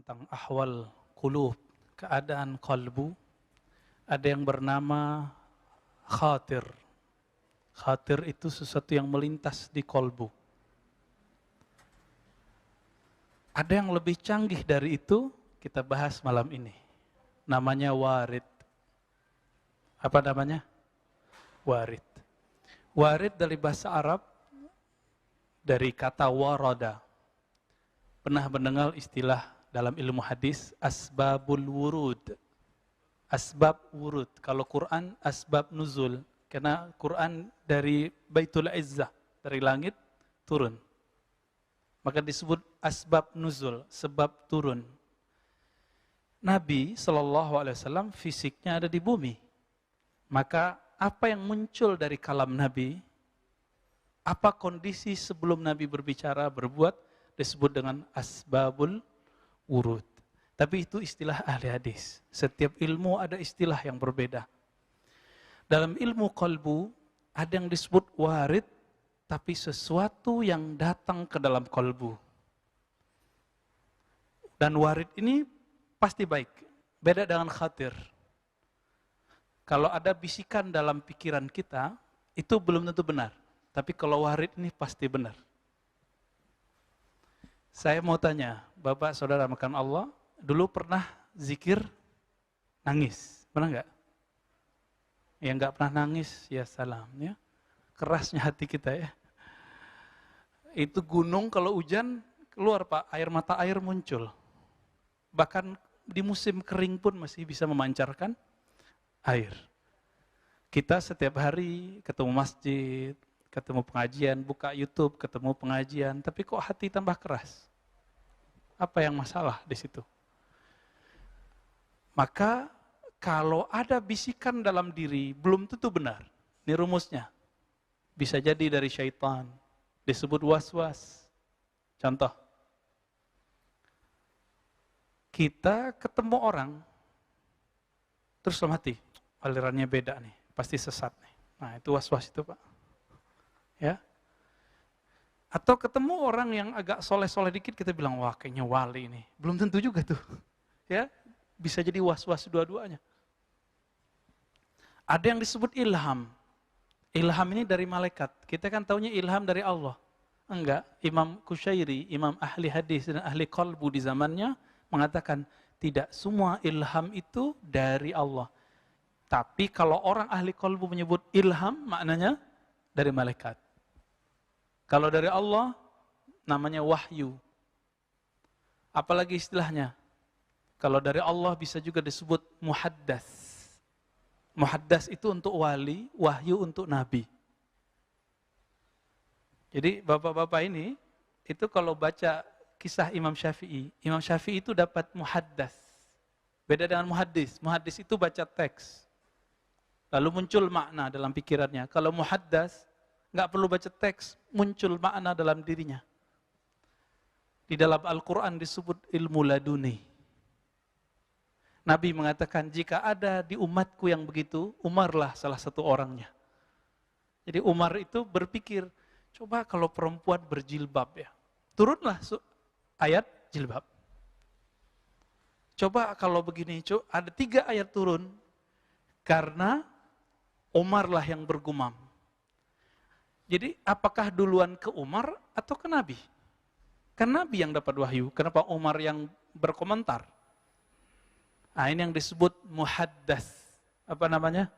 tentang ahwal qulub, keadaan kalbu, ada yang bernama khatir. Khatir itu sesuatu yang melintas di kalbu. Ada yang lebih canggih dari itu, kita bahas malam ini. Namanya warid. Apa namanya? Warid. Warid dari bahasa Arab, dari kata warada. Pernah mendengar istilah dalam ilmu hadis, asbabul wurud. Asbab wurud. Kalau Quran, asbab nuzul. Karena Quran dari Baitul Izzah, dari langit, turun. Maka disebut asbab nuzul, sebab turun. Nabi SAW fisiknya ada di bumi. Maka apa yang muncul dari kalam Nabi, apa kondisi sebelum Nabi berbicara, berbuat, disebut dengan asbabul wurud. Tapi itu istilah ahli hadis. Setiap ilmu ada istilah yang berbeda. Dalam ilmu qalbu, ada yang disebut warid, tapi sesuatu yang datang ke dalam qalbu. Dan warid ini pasti baik. Beda dengan khatir. Kalau ada bisikan dalam pikiran kita, itu belum tentu benar. Tapi kalau warid ini pasti benar. Saya mau tanya, Bapak Saudara makan Allah, dulu pernah zikir nangis? Pernah enggak? Yang enggak pernah nangis, ya salam. Ya. Kerasnya hati kita ya. Itu gunung kalau hujan, keluar Pak, air mata air muncul. Bahkan di musim kering pun masih bisa memancarkan air. Kita setiap hari ketemu masjid, ketemu pengajian, buka YouTube, ketemu pengajian, tapi kok hati tambah keras? Apa yang masalah di situ? Maka kalau ada bisikan dalam diri, belum tentu benar. Ini rumusnya. Bisa jadi dari syaitan, disebut was-was. Contoh, kita ketemu orang, terus dalam hati, alirannya beda nih, pasti sesat nih. Nah itu was-was itu Pak. Ya. Atau ketemu orang yang agak soleh-soleh dikit, kita bilang, wah kayaknya wali ini. Belum tentu juga tuh. Ya, bisa jadi was-was dua-duanya. Ada yang disebut ilham. Ilham ini dari malaikat. Kita kan taunya ilham dari Allah. Enggak, Imam Qushairi, imam ahli hadis dan ahli qalbu di zamannya, mengatakan, tidak semua ilham itu dari Allah. Tapi kalau orang ahli qalbu menyebut ilham, maknanya dari malaikat. Kalau dari Allah, namanya wahyu. Apalagi istilahnya? Kalau dari Allah bisa juga disebut muhaddas. Muhaddas itu untuk wali, wahyu untuk nabi. Jadi bapak-bapak ini, itu kalau baca kisah Imam Syafi'i itu dapat muhaddas. Beda dengan muhaddis. Muhaddis itu baca teks. Lalu muncul makna dalam pikirannya. Kalau muhaddas, nggak perlu baca teks, muncul makna dalam dirinya. Di dalam Al-Quran disebut ilmu laduni. Nabi mengatakan, jika ada di umatku yang begitu, Umarlah salah satu orangnya. Jadi Umar itu berpikir, coba kalau perempuan berjilbab ya. Turunlah ayat jilbab. Coba kalau begini, ada 3 ayat turun, karena Umarlah yang bergumam. Jadi apakah duluan ke Umar atau ke Nabi? Kan Nabi yang dapat wahyu, kenapa Umar yang berkomentar? Nah ini yang disebut muhaddas. Apa namanya?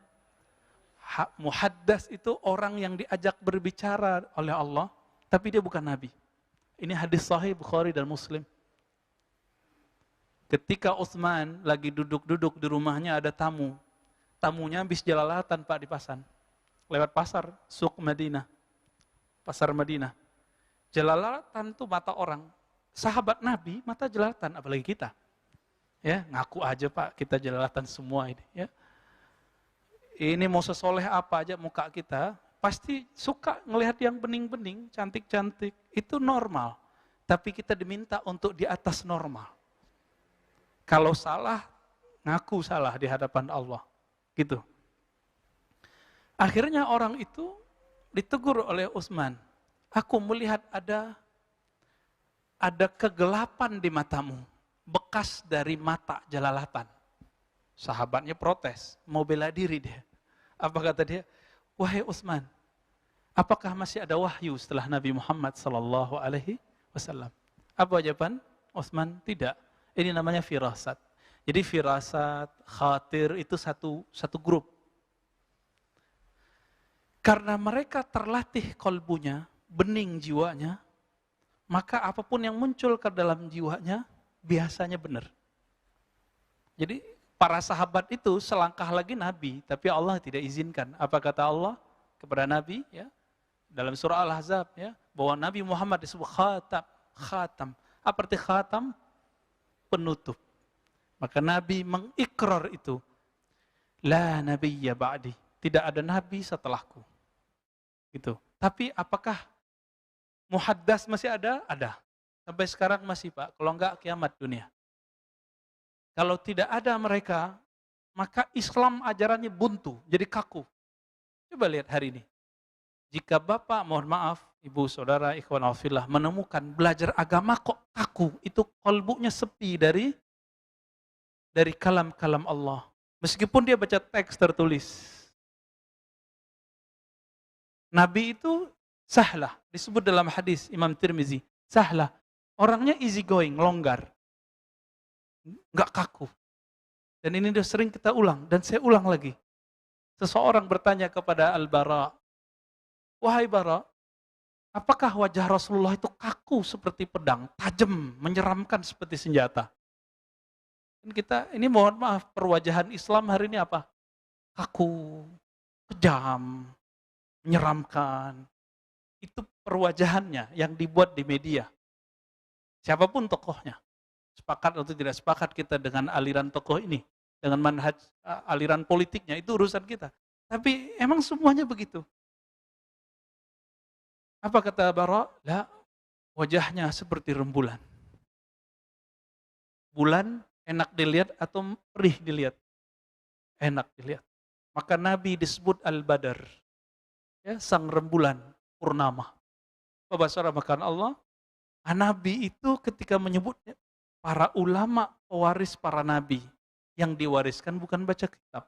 Muhaddas itu orang yang diajak berbicara oleh Allah, tapi dia bukan Nabi. Ini hadis sahih Bukhari dan Muslim. Ketika Utsman lagi duduk-duduk di rumahnya ada tamu. Tamunya habis jalalatan Pak di pasar. Lewat pasar, Suq Madinah. Pasar Madinah. Jelalatan itu mata orang. Sahabat Nabi, mata jelalatan, apalagi kita. Ya, ngaku aja Pak, kita jelalatan semua ini. Ya. Ini mau sesoleh apa aja muka kita, pasti suka ngelihat yang bening-bening, cantik-cantik. Itu normal. Tapi kita diminta untuk di atas normal. Kalau salah, ngaku salah di hadapan Allah. Gitu. Akhirnya orang itu ditegur oleh Utsman. Aku melihat ada kegelapan di matamu. bekas dari mata jelalatan. Sahabatnya protes, mau bela diri dia. Apa kata dia? Wahai Utsman, apakah masih ada wahyu setelah Nabi Muhammad sallallahu alaihi wasallam? Apa jawaban Utsman? Tidak. Ini namanya firasat. Jadi firasat, khatir itu satu grup. Karena mereka terlatih kolbunya, bening jiwanya, maka apapun yang muncul ke dalam jiwanya biasanya benar. Jadi para sahabat itu selangkah lagi Nabi, tapi Allah tidak izinkan. Apa kata Allah kepada Nabi? Ya, dalam surah Al-Ahzab, ya, bahwa Nabi Muhammad disebut khatam. Apa arti khatam? Penutup. Maka Nabi mengikrar itu. La nabiyya ba'di. Tidak ada Nabi setelahku. Gitu. Tapi apakah muhaddas masih ada? Ada. Sampai sekarang masih Pak. Kalau enggak kiamat dunia. Kalau tidak ada mereka, maka Islam ajarannya buntu, jadi kaku. Coba lihat hari ini. Jika Bapak, mohon maaf, Ibu, Saudara, Ikhwan Fillah, menemukan belajar agama kok kaku, itu kolbunya sepi dari kalam-kalam Allah. Meskipun dia baca teks tertulis. Nabi itu sahlah, disebut dalam hadis Imam Tirmizi, sahlah. Orangnya easy going, longgar. Enggak kaku. Dan ini sudah sering kita ulang, dan saya ulang lagi. Seseorang bertanya kepada Al-Bara, wahai Bara, apakah wajah Rasulullah itu kaku seperti pedang, tajam, menyeramkan seperti senjata? Dan kita, ini mohon maaf, perwajahan Islam hari ini apa? Kaku, kejam, menyeramkan. Itu perwajahannya yang dibuat di media. Siapapun tokohnya. Sepakat atau tidak sepakat kita dengan aliran tokoh ini, dengan manhaj aliran politiknya, itu urusan kita. Tapi emang semuanya begitu. Apa kata Bara? Lah, wajahnya seperti rembulan. Bulan enak dilihat atau perih dilihat? Enak dilihat. Maka Nabi disebut Al-Badar. Ya, sang rembulan purnama. Bapak saudara makan Allah, Nabi itu ketika menyebutnya, para ulama pewaris para nabi, yang diwariskan bukan baca kitab.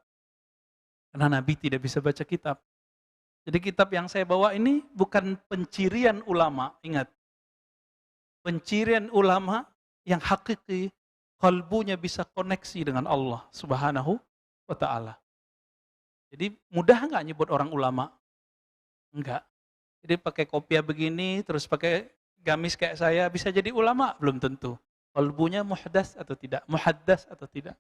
Karena Nabi tidak bisa baca kitab. Jadi kitab yang saya bawa ini bukan pencirian ulama, ingat. Pencirian ulama yang hakiki, kalbunya bisa koneksi dengan Allah Subhanahu wa ta'ala. Jadi mudah nggak nyebut orang ulama? Enggak. Jadi pakai kopiah begini, terus pakai gamis kayak saya, bisa jadi ulama? Belum tentu. Kolbunya muhaddas atau tidak? Muhaddas atau tidak?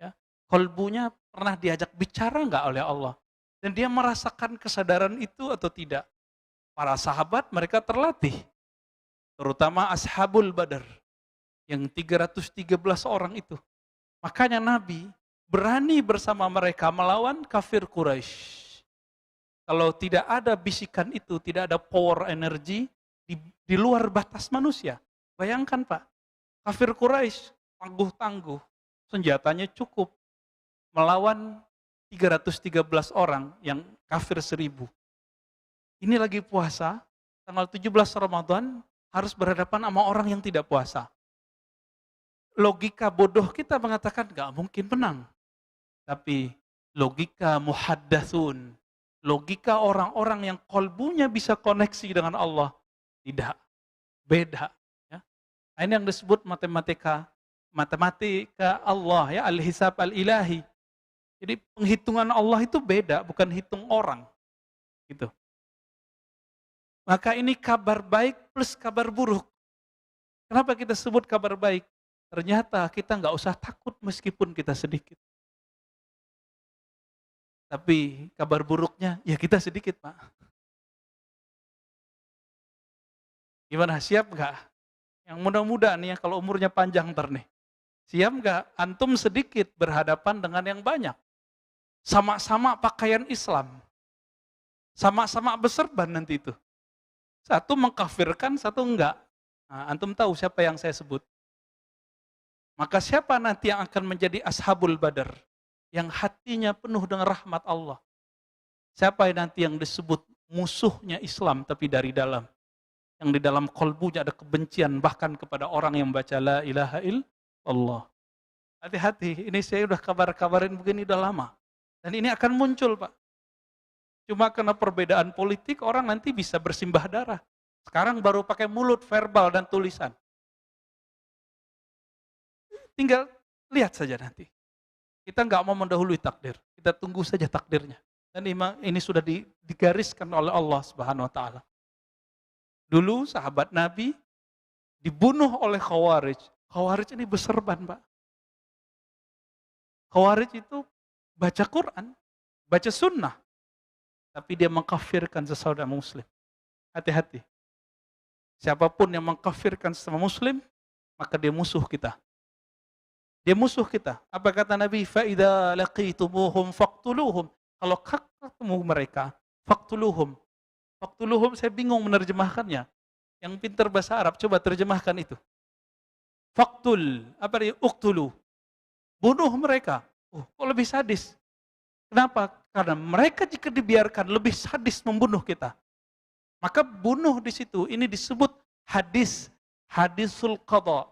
Ya. Kolbunya pernah diajak bicara enggak oleh Allah? Dan dia merasakan kesadaran itu atau tidak? Para sahabat mereka terlatih. Terutama Ashabul Badar. Yang 313 orang itu. Makanya Nabi berani bersama mereka melawan kafir Quraisy. Kalau tidak ada bisikan itu, tidak ada power energi di luar batas manusia. Bayangkan Pak. Kafir Quraisy tangguh-tangguh, senjatanya cukup melawan 313 orang yang kafir 1000. Ini lagi puasa, tanggal 17 Ramadan harus berhadapan sama orang yang tidak puasa. Logika bodoh kita mengatakan gak mungkin menang. Tapi logika muhaddatsun, logika orang-orang yang kolbunya bisa koneksi dengan Allah, tidak, beda. Ini yang disebut matematika Allah, ya, al-hisab al-ilahi. Jadi penghitungan Allah itu beda, bukan hitung orang. Gitu. Maka ini kabar baik plus kabar buruk. Kenapa kita sebut kabar baik? Ternyata kita nggak usah takut meskipun kita sedikit. Tapi kabar buruknya, ya kita sedikit Pak. Gimana, siap nggak? Yang muda-muda nih ya, kalau umurnya panjang ntar nih. Siap nggak? Antum sedikit berhadapan dengan yang banyak. Sama-sama pakaian Islam. Sama-sama berserban nanti itu. Satu mengkafirkan, satu enggak. Nah, antum tahu siapa yang saya sebut. Maka siapa nanti yang akan menjadi Ashabul Badar? Yang hatinya penuh dengan rahmat Allah. Siapa yang nanti yang disebut musuhnya Islam tapi dari dalam? Yang di dalam kolbunya ada kebencian bahkan kepada orang yang membaca la ilaha Allah. Hati-hati, ini saya udah kabar-kabarin begini udah lama. Dan ini akan muncul, Pak. Cuma karena perbedaan politik, orang nanti bisa bersimbah darah. Sekarang baru pakai mulut, verbal, dan tulisan. Tinggal lihat saja nanti. Kita nggak mau mendahului takdir. Kita tunggu saja takdirnya. Dan ini sudah digariskan oleh Allah Subhanahu wa Ta'ala. Dulu sahabat Nabi dibunuh oleh Khawarij. Khawarij ini berserban, Pak. Khawarij itu baca Quran, baca sunnah. Tapi dia mengkafirkan sesaudara muslim. Hati-hati. Siapapun yang mengkafirkan sesama muslim, maka dia musuh kita. Dia musuh kita. Apa kata Nabi? فَإِذَا لَقِيتُمُوهُمْ فَاقْتُلُوهُمْ. Kalau ketemu mereka, فَاقْتُلُوهُمْ. Faktuluhum saya bingung menerjemahkannya. Yang pintar bahasa Arab, coba terjemahkan itu. Faktul, apa dia? Uktulu. Bunuh mereka. Kok lebih sadis? Kenapa? Karena mereka jika dibiarkan lebih sadis membunuh kita. Maka bunuh di situ. Ini disebut hadisul qadha.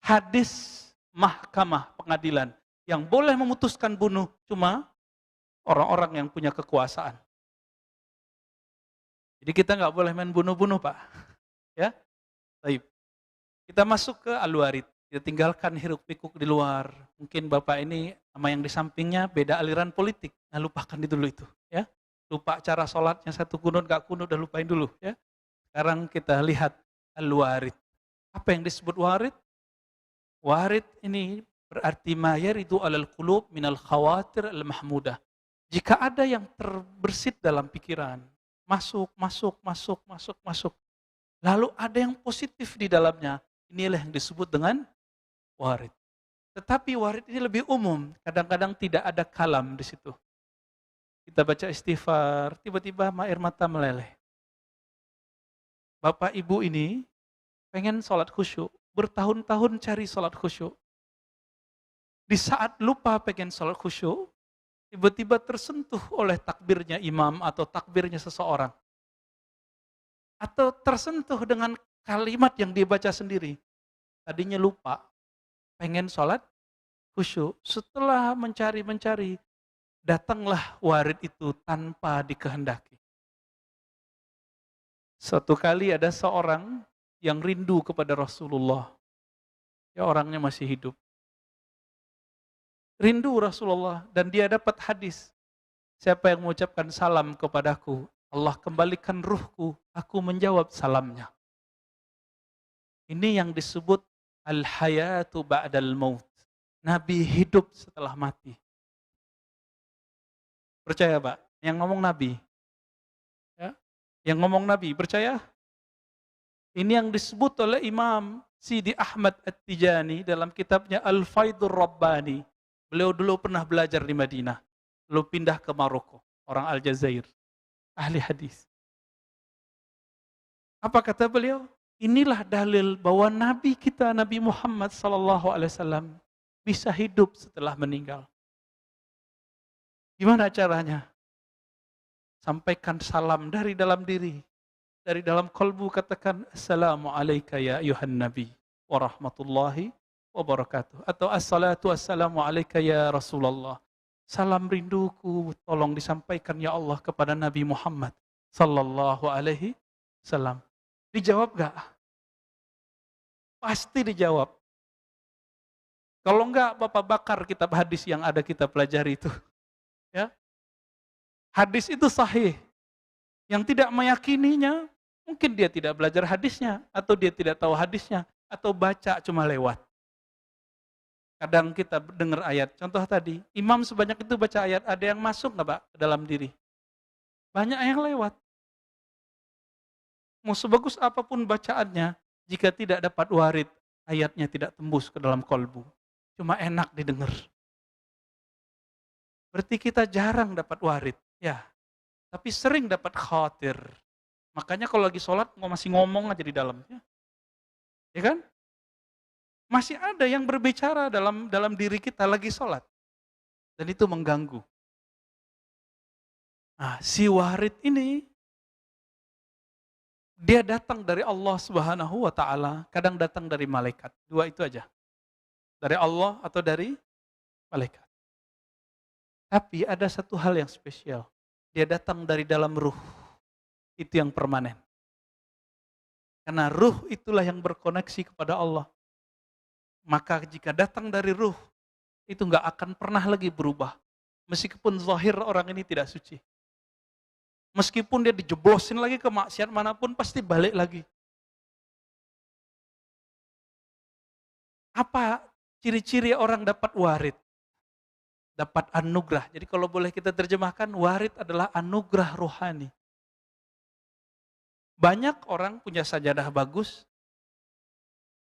Hadis mahkamah pengadilan. Yang boleh memutuskan bunuh cuma orang-orang yang punya kekuasaan. Jadi kita nggak boleh main bunuh-bunuh, Pak. Ya, baik. Kita masuk ke Al-Warid. Kita tinggalkan hiruk-pikuk di luar. Mungkin Bapak ini sama yang di sampingnya beda aliran politik. Nah, lupakan dulu itu. Ya, lupa cara sholatnya satu kunut, nggak kunut, udah lupain dulu. Ya, sekarang kita lihat Al-Warid. Apa yang disebut warid? Warid ini berarti ma yaridu alal qulub minal khawatir al-mahmudah. Jika ada yang terbersit dalam pikiran, masuk. Lalu ada yang positif di dalamnya. Inilah yang disebut dengan warid. Tetapi warid ini lebih umum. Kadang-kadang tidak ada kalam di situ. Kita baca istighfar, tiba-tiba air mata meleleh. Bapak ibu ini pengen sholat khusyuk. Bertahun-tahun cari sholat khusyuk. Di saat lupa pengen sholat khusyuk, tiba-tiba tersentuh oleh takbirnya imam atau takbirnya seseorang. Atau tersentuh dengan kalimat yang dibaca sendiri. Tadinya lupa, pengen sholat khusyuk. Setelah mencari, datanglah warid itu tanpa dikehendaki. Suatu kali ada seorang yang rindu kepada Rasulullah. Ya, orangnya masih hidup. Rindu Rasulullah dan dia dapat hadis. Siapa yang mengucapkan salam kepadaku, Allah kembalikan ruhku, aku menjawab salamnya. Ini yang disebut al-hayatu ba'dal maut. Nabi hidup setelah mati. Percaya, Pak? Yang ngomong Nabi. Ya? Yang ngomong Nabi, percaya? Ini yang disebut oleh Imam Sidi Ahmad At-Tijani dalam kitabnya Al-Faidur Rabbani. Beliau dulu pernah belajar di Madinah, lalu pindah ke Maroko, orang Aljazair, ahli hadis. Apa kata beliau? Inilah dalil bahwa Nabi kita, Nabi Muhammad SAW, bisa hidup setelah meninggal. Gimana caranya? Sampaikan salam dari dalam diri, dari dalam kalbu, katakan Assalamualaikum ya ayuhan Nabi wa rahmatullahi wabarakatuh. Atau assalatu wassalamu alaika ya Rasulullah. Salam rinduku tolong disampaikan ya Allah kepada Nabi Muhammad sallallahu alaihi wasallam. Dijawab gak? Pasti dijawab. Kalau enggak, Bapak bakar kitab hadis yang ada kita pelajari itu. Ya. Hadis itu sahih. Yang tidak meyakininya, mungkin dia tidak belajar hadisnya, atau dia tidak tahu hadisnya, atau baca cuma lewat. Kadang kita dengar ayat, contoh tadi, imam sebanyak itu baca ayat, ada yang masuk nggak Pak ke dalam diri? Banyak yang lewat. Mau sebagus apapun bacaannya, jika tidak dapat warid, ayatnya tidak tembus ke dalam kolbu. Cuma enak didengar. Berarti kita jarang dapat warid, ya. Tapi sering dapat khawatir. Makanya kalau lagi sholat, masih ngomong aja di dalamnya. Ya kan? Masih ada yang berbicara dalam diri kita lagi sholat. Dan itu mengganggu. Nah, si warid ini, dia datang dari Allah Subhanahu wa Ta'ala, kadang datang dari malaikat. Dua itu aja. Dari Allah atau dari malaikat. Tapi ada satu hal yang spesial. Dia datang dari dalam ruh. Itu yang permanen. Karena ruh itulah yang berkoneksi kepada Allah. Maka jika datang dari ruh, itu nggak akan pernah lagi berubah. Meskipun zahir orang ini tidak suci. Meskipun dia dijeblosin lagi ke maksiat manapun, pasti balik lagi. Apa ciri-ciri orang dapat warid? Dapat anugerah. Jadi kalau boleh kita terjemahkan, warid adalah anugerah rohani. Banyak orang punya sajadah bagus,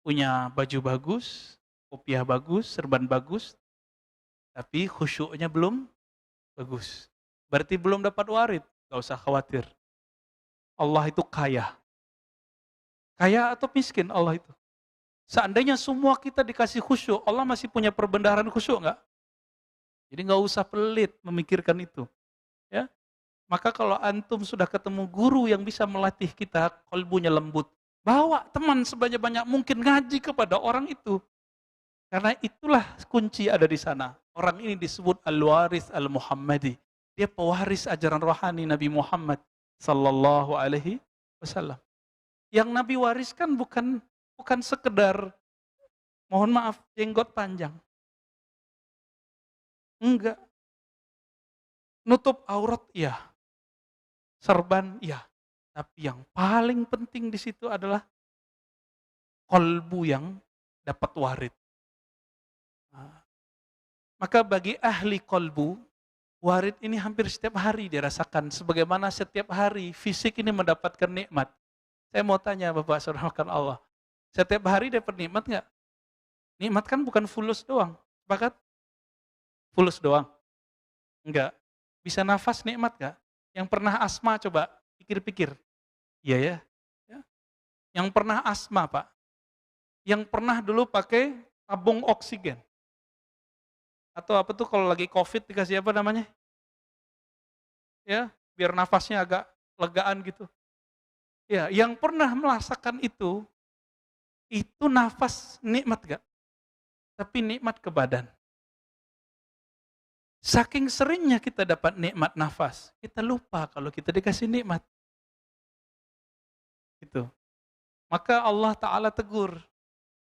punya baju bagus, kopiah bagus, serban bagus, tapi khusyuknya belum bagus. Berarti belum dapat warid, gak usah khawatir. Allah itu kaya. Kaya atau miskin Allah itu? Seandainya semua kita dikasih khusyuk, Allah masih punya perbendaharaan khusyuk nggak? Jadi nggak usah pelit memikirkan itu. Ya, maka kalau antum sudah ketemu guru yang bisa melatih kita, kalbunya lembut, bawa teman sebanyak-banyak mungkin ngaji kepada orang itu. Karena itulah kunci ada di sana. Orang ini disebut al-waris al-Muhammadi. Dia pewaris ajaran rohani Nabi Muhammad sallallahu alaihi wasallam. Yang Nabi wariskan bukan sekedar, mohon maaf, jenggot panjang. Enggak. Nutup aurat, iya. Serban, iya. Tapi yang paling penting di situ adalah kolbu yang dapat warid. Nah, maka bagi ahli kolbu, warid ini hampir setiap hari dirasakan. Sebagaimana setiap hari fisik ini mendapatkan nikmat. Saya mau tanya Bapak Saudara Allah, setiap hari dapat nikmat nggak? Nikmat kan bukan fulus doang. Sepakat? Fulus doang? Enggak. Bisa nafas nikmat nggak? Yang pernah asma coba pikir-pikir. Iya ya. Yang pernah asma Pak. Yang pernah dulu pakai tabung oksigen. Atau apa tuh kalau lagi COVID dikasih apa namanya? Ya, biar nafasnya agak legaan gitu. Ya, yang pernah merasakan itu nafas nikmat gak? Tapi nikmat ke badan. Saking seringnya kita dapat nikmat nafas, kita lupa kalau kita dikasih nikmat. Gitu. Maka Allah Ta'ala tegur,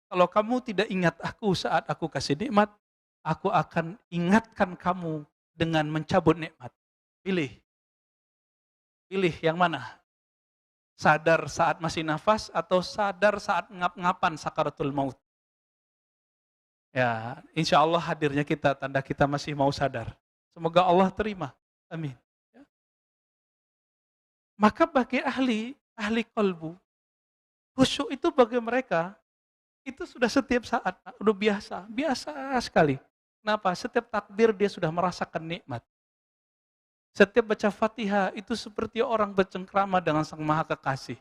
kalau kamu tidak ingat aku saat aku kasih nikmat, aku akan ingatkan kamu dengan mencabut nikmat. Pilih. Pilih yang mana? Sadar saat masih nafas atau sadar saat ngap-ngapan sakaratul maut? Ya, insya Allah hadirnya kita, tanda kita masih mau sadar. Semoga Allah terima. Amin. Ya. Maka bagi ahli kolbu, khusyuk itu bagi mereka, itu sudah setiap saat, udah biasa sekali. Kenapa? Setiap takbir dia sudah merasakan nikmat. Setiap baca Fatihah itu seperti orang bercengkrama dengan Sang Maha Kekasih.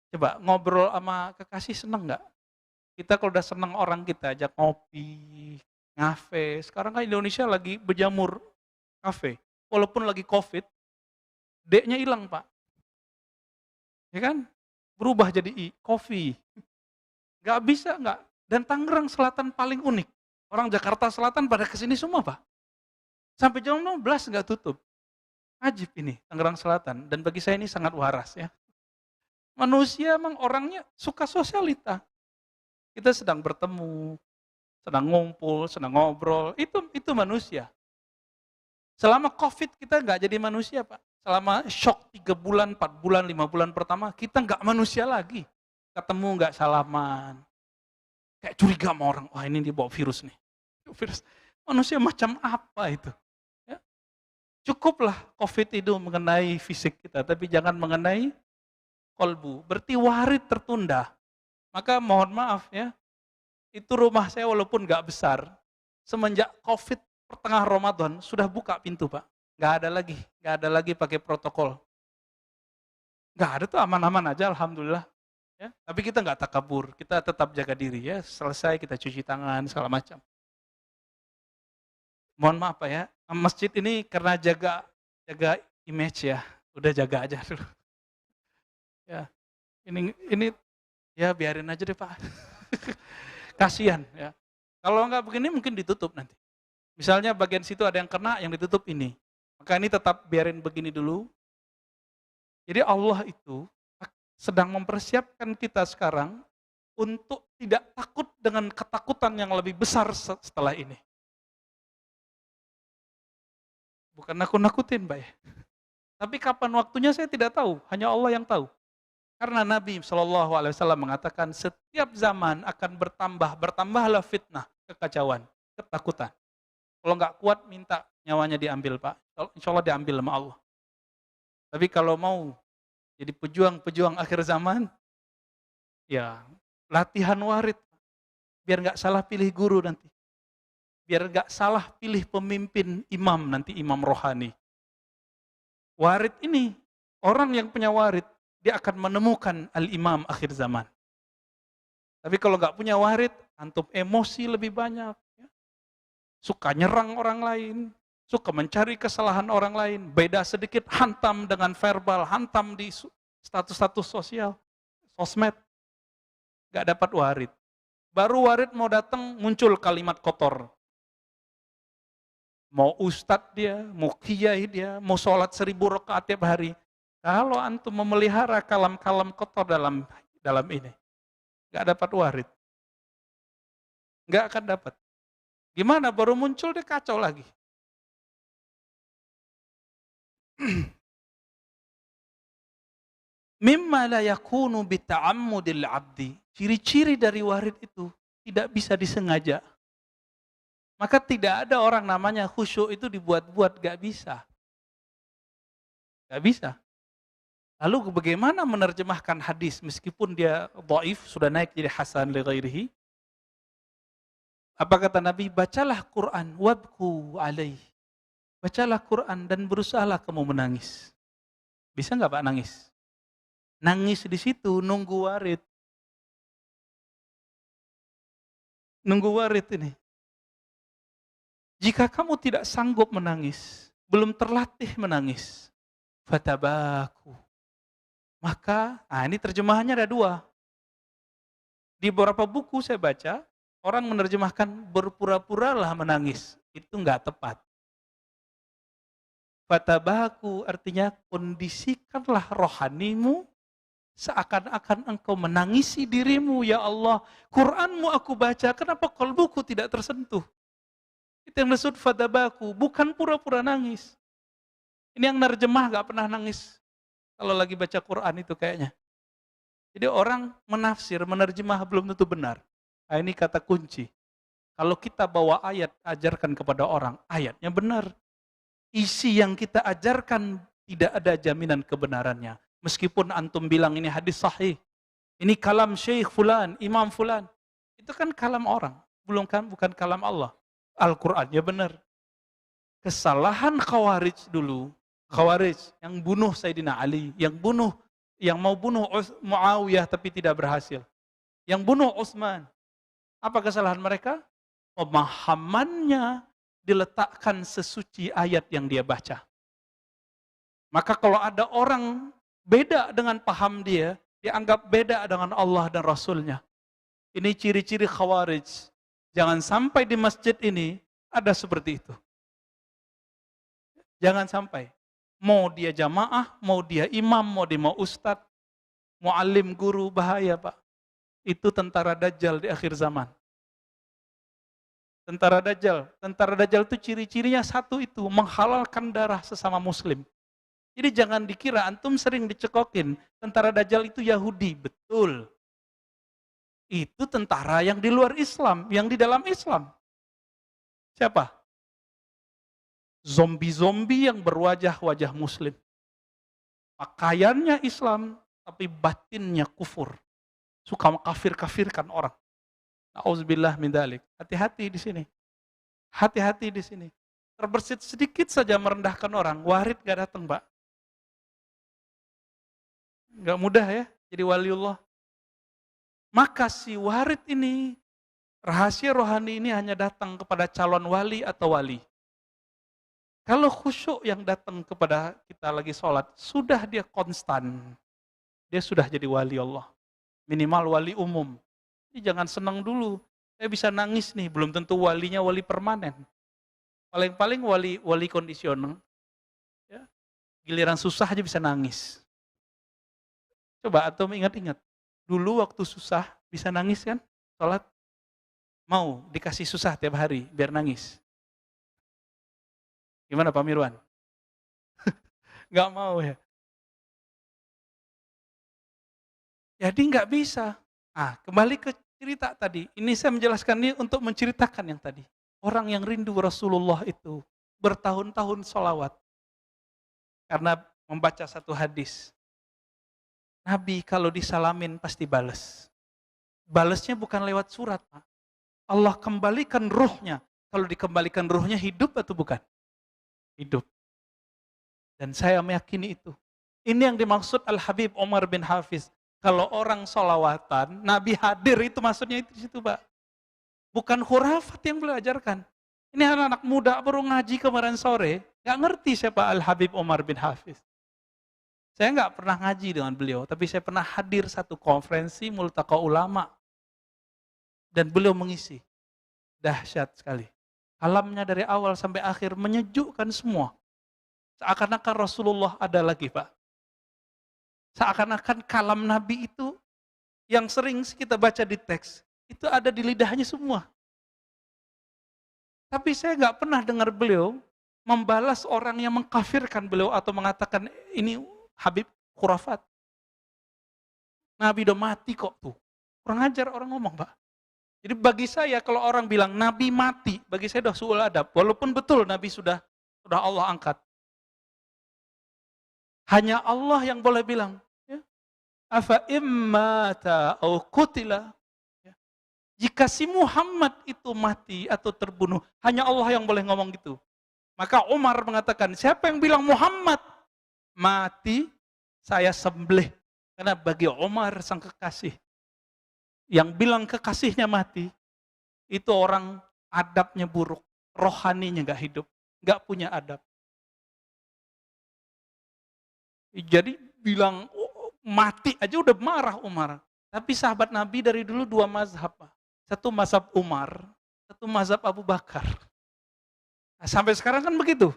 Coba ngobrol sama kekasih seneng nggak? Kita kalau udah seneng orang kita ajak ngopi, ngafe. Sekarang kan Indonesia lagi berjamur kafe. Walaupun lagi COVID, D-nya hilang Pak. Ya kan? Berubah jadi I, coffee. Nggak bisa nggak. Dan Tangerang Selatan paling unik. Orang Jakarta Selatan pada kesini semua Pak. Sampai jam 12 nggak tutup. Ajib ini, Tangerang Selatan. Dan bagi saya ini sangat waras ya. Manusia emang orangnya suka sosialita. Kita sedang bertemu, sedang ngumpul, sedang ngobrol. Itu manusia. Selama COVID kita nggak jadi manusia Pak. Selama shock 3 bulan, 4 bulan, 5 bulan pertama, kita nggak manusia lagi. Ketemu nggak salaman. Kayak curiga sama orang, wah ini dia bawa virus nih. Virus. Manusia macam apa itu? Ya. Cukuplah COVID itu mengenai fisik kita, tapi jangan mengenai kolbu. Berarti warid tertunda. Maka mohon maaf ya, itu rumah saya walaupun nggak besar, semenjak COVID pertengahan Ramadan sudah buka pintu Pak. Nggak ada lagi pakai protokol. Nggak ada tuh, aman-aman aja alhamdulillah. Ya, tapi kita nggak takabur, kita tetap jaga diri ya. Selesai kita cuci tangan segala macam. Mohon maaf Pak ya, masjid ini karena jaga image ya, udah jaga aja dulu. Ya, ini ya biarin aja deh Pak. Kasihan ya. Kalau nggak begini mungkin ditutup nanti. Misalnya bagian situ ada yang kena, yang ditutup ini. Maka ini tetap biarin begini dulu. Jadi Allah itu sedang mempersiapkan kita sekarang untuk tidak takut dengan ketakutan yang lebih besar setelah ini. Bukan nakut-nakutin, Mbak ya. Tapi kapan waktunya saya tidak tahu, hanya Allah yang tahu. Karena Nabi SAW mengatakan setiap zaman akan bertambahlah fitnah, kekacauan, ketakutan. Kalau nggak kuat minta nyawanya diambil, Pak. Insya Allah diambil sama Allah. Tapi kalau mau jadi pejuang-pejuang akhir zaman, ya latihan warid. Biar nggak salah pilih guru nanti. Biar nggak salah pilih pemimpin imam nanti, imam rohani. Warid ini, orang yang punya warid, dia akan menemukan al-imam akhir zaman. Tapi kalau nggak punya warid, antum emosi lebih banyak. Ya. Suka nyerang orang lain, suka mencari kesalahan orang lain, beda sedikit, hantam dengan verbal, hantam di status-status sosial, sosmed. Nggak dapat warid. Baru warid mau datang, muncul kalimat kotor. Mau ustadz dia, mau kiai dia, mau sholat 1000 rakaat tiap hari. Kalau antum memelihara kalam-kalam kotor dalam ini, nggak dapat warid. Nggak akan dapat. Gimana baru muncul dia kacau lagi. Mimma la yakunu bita'ammudil abdi. Ciri-ciri dari warid itu tidak bisa disengaja. Maka tidak ada orang namanya khusyuk itu dibuat-buat, gak bisa. Gak bisa. Lalu bagaimana menerjemahkan hadis meskipun dia dhaif, sudah naik jadi hasan li ghairihi? Apa kata Nabi? Bacalah Quran, wabku alaih. Bacalah Quran dan berusahalah kamu menangis. Bisa nggak Pak nangis? Nangis di situ nunggu warid. Nunggu warid ini. Jika kamu tidak sanggup menangis, belum terlatih menangis, fatabaku. Maka, ini terjemahannya ada 2. Di beberapa buku saya baca, orang menerjemahkan berpura-puralah menangis. Itu nggak tepat. Fatabaku artinya kondisikanlah rohanimu seakan-akan engkau menangisi dirimu, ya Allah. Quranmu aku baca, kenapa qalbuku tidak tersentuh? Itu yang disebut fatabaku, bukan pura-pura nangis. Ini yang nerjemah gak pernah nangis kalau lagi baca Quran itu kayaknya. Jadi orang menafsir, menerjemah belum tentu benar. Nah, ini kata kunci. Kalau kita bawa ayat, ajarkan kepada orang, ayatnya benar. Isi yang kita ajarkan tidak ada jaminan kebenarannya. Meskipun antum bilang ini hadis sahih, ini kalam syekh fulan, imam fulan. Itu kan kalam orang, bukan kalam Allah. Al-Qur'annya benar. Kesalahan Khawarij dulu, Khawarij yang bunuh Sayyidina Ali, yang mau bunuh Muawiyah tapi tidak berhasil. Yang bunuh Utsman. Apa kesalahan mereka? Pemahamannya diletakkan sesuci ayat yang dia baca. Maka kalau ada orang beda dengan paham dia, dianggap beda dengan Allah dan Rasulnya. Ini ciri-ciri Khawarij. Jangan sampai di masjid ini ada seperti itu. Jangan sampai. Mau dia jamaah, mau dia imam, mau dia ustadz, muallim, guru, bahaya Pak. Itu tentara Dajjal di akhir zaman. Tentara Dajjal itu ciri-cirinya satu itu, menghalalkan darah sesama muslim. Jadi jangan dikira antum sering dicekokin, tentara Dajjal itu Yahudi, betul. Itu tentara yang di luar Islam, yang di dalam Islam. Siapa? Zombie-zombie yang berwajah-wajah muslim. Pakaiannya Islam, tapi batinnya kufur. Suka mengkafir-kafirkan orang. Nauzubillah min dzalik. Hati-hati di sini. Hati-hati di sini. Terbersit sedikit saja merendahkan orang, warid gak datang, Pak. Gak mudah ya, jadi waliullah. Maka si warid ini, rahasia rohani ini hanya datang kepada calon wali atau wali. Kalau khusyuk yang datang kepada kita lagi sholat, sudah dia konstan. Dia sudah jadi wali Allah. Minimal wali umum. Jadi jangan senang dulu. Saya bisa nangis nih, belum tentu walinya wali permanen. Paling-paling wali kondisional. Ya. Giliran susah aja bisa nangis. Coba atau ingat-ingat. Dulu waktu susah bisa nangis kan? Sholat mau dikasih susah tiap hari biar nangis. Gimana Pak Mirwan? Nggak mau ya. Jadi nggak bisa. Nah, kembali ke cerita tadi. Ini saya menjelaskan ini untuk menceritakan yang tadi. Orang yang rindu Rasulullah itu bertahun-tahun sholawat. Karena membaca satu hadis. Nabi kalau disalamin pasti balas. Balasnya bukan lewat surat, Pak. Allah kembalikan ruhnya. Kalau dikembalikan ruhnya hidup atau bukan? Hidup. Dan saya meyakini itu. Ini yang dimaksud Al-Habib Umar bin Hafiz. Kalau orang sholawatan, Nabi hadir itu maksudnya itu di situ, Pak. Bukan khurafat yang beliau ajarkan. Ini anak-anak muda baru ngaji kemarin sore, nggak ngerti siapa Al-Habib Umar bin Hafiz. Saya nggak pernah ngaji dengan beliau, tapi saya pernah hadir satu konferensi multaqa ulama. Dan beliau mengisi. Dahsyat sekali. Kalamnya dari awal sampai akhir menyejukkan semua. Seakan-akan Rasulullah ada lagi, Pak. Seakan-akan kalam Nabi itu yang sering kita baca di teks, itu ada di lidahnya semua. Tapi saya nggak pernah dengar beliau membalas orang yang mengkafirkan beliau atau mengatakan ini Habib khurafat. Nabi udah mati kok tuh. Kurang ajar orang ngomong, Pak. Jadi bagi saya kalau orang bilang Nabi mati, bagi saya udah suul adab. Walaupun betul Nabi sudah Allah angkat. Hanya Allah yang boleh bilang, ya, afa immata au qutila. Ya. Jika si Muhammad itu mati atau terbunuh, hanya Allah yang boleh ngomong gitu. Maka Umar mengatakan, siapa yang bilang Muhammad mati, saya sembelih. Karena bagi Umar sang kekasih, yang bilang kekasihnya mati, itu orang adabnya buruk, rohaninya gak hidup, gak punya adab. Jadi bilang mati aja udah marah Umar. Tapi sahabat Nabi dari dulu dua mazhab. Satu mazhab Umar, satu mazhab Abu Bakar. Nah, sampai sekarang kan begitu.